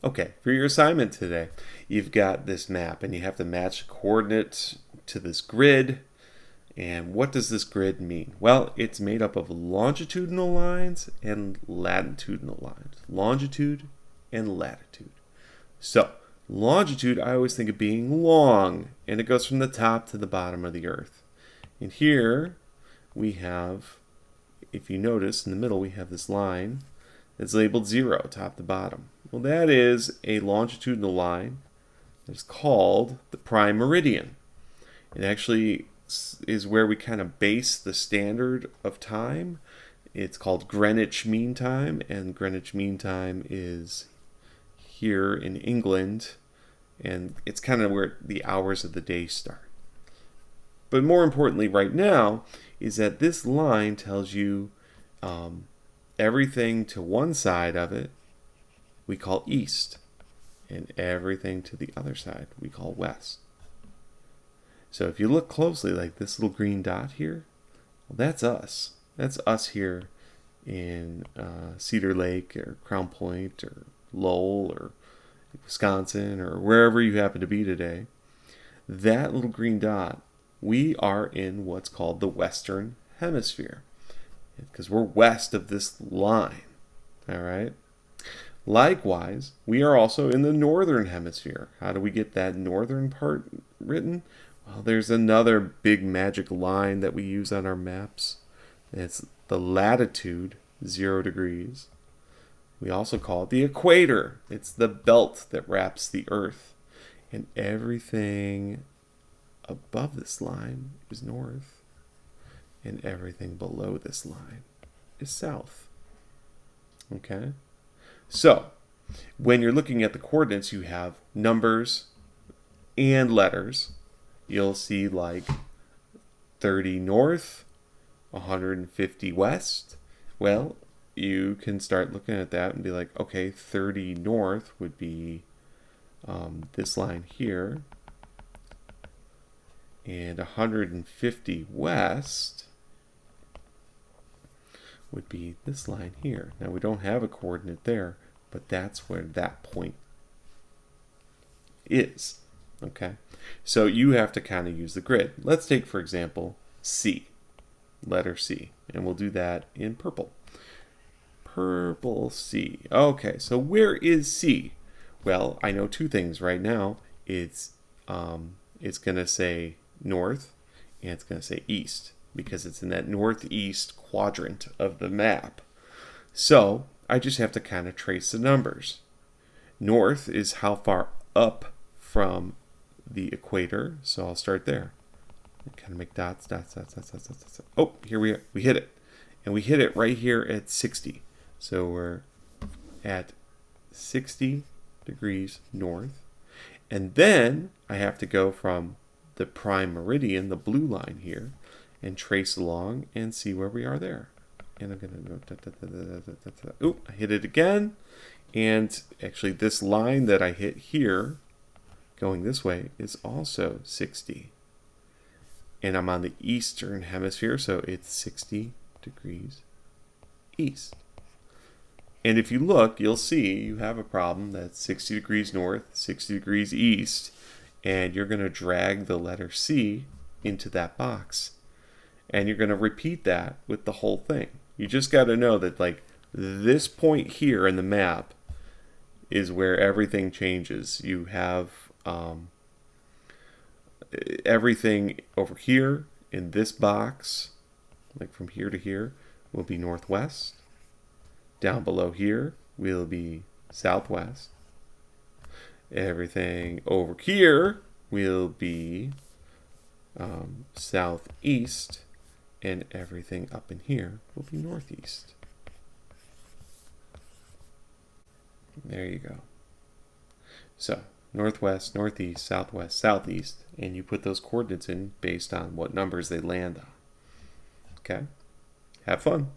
Okay, for your assignment today, you've got this map and you have to match the coordinates to this grid. And what does this grid mean? Well, it's made up of longitudinal lines and latitudinal lines. Longitude and latitude. So, longitude I always think of being long, and it goes from the top to the bottom of the earth. And here we have, if you notice, in the middle we have this line that's labeled 0, top to bottom. Well, that is a longitudinal line that's called the prime meridian. It actually is where we kind of base the standard of time. It's called Greenwich Mean Time, and Greenwich Mean Time is here in England, and it's kind of where the hours of the day start. But more importantly right now is that this line tells you everything to one side of it we call east, and everything to the other side we call west. So if you look closely, like this little green dot here, well, that's us. That's us here in Cedar Lake or Crown Point or Lowell or Wisconsin or wherever you happen to be today. That little green dot, we are in what's called the Western Hemisphere because we're west of this line. All right. Likewise, we are also in the Northern Hemisphere. How do we get that northern part written? Well, there's another big magic line that we use on our maps. It's the latitude, 0 degrees. We also call it the equator. It's the belt that wraps the earth. And everything above this line is north. And everything below this line is south. Okay? So, when you're looking at the coordinates, you have numbers and letters. You'll see like 30 north, 150 west. Well, you can start looking at that and be like, okay, 30 north would be this line here. And 150 west would be this line here. Now we don't have a coordinate there, but that's where that point is. Okay, so you have to kind of use the grid. Let's take, for example, C, letter C, and we'll do that in purple. Purple C. Okay, so where is C? Well, I know two things right now. It's going to say north, and it's going to say east, because it's in that northeast quadrant of the map. So I just have to kind of trace the numbers. North is how far up from the equator, so I'll start there. Kind of make dots. Oh, here we hit it. And we hit it right here at 60. So we're at 60 degrees north. And then I have to go from the prime meridian, the blue line here, and trace along and see where we are there. And I'm going to go, oh, I hit it again. And actually this line that I hit here, going this way, is also 60. And I'm on the eastern hemisphere, so it's 60 degrees east. And if you look, you'll see you have a problem that's 60 degrees north, 60 degrees east, and you're going to drag the letter C into that box. And you're going to repeat that with the whole thing. You just got to know that like this point here in the map is where everything changes. You have everything over here in this box, like from here to here, will be northwest. Down below here will be southwest. Everything over here will be southeast, and everything up in here will be northeast. There you go. So northwest, northeast, southwest, southeast, and you put those coordinates in based on what numbers they land on. Okay? Have fun.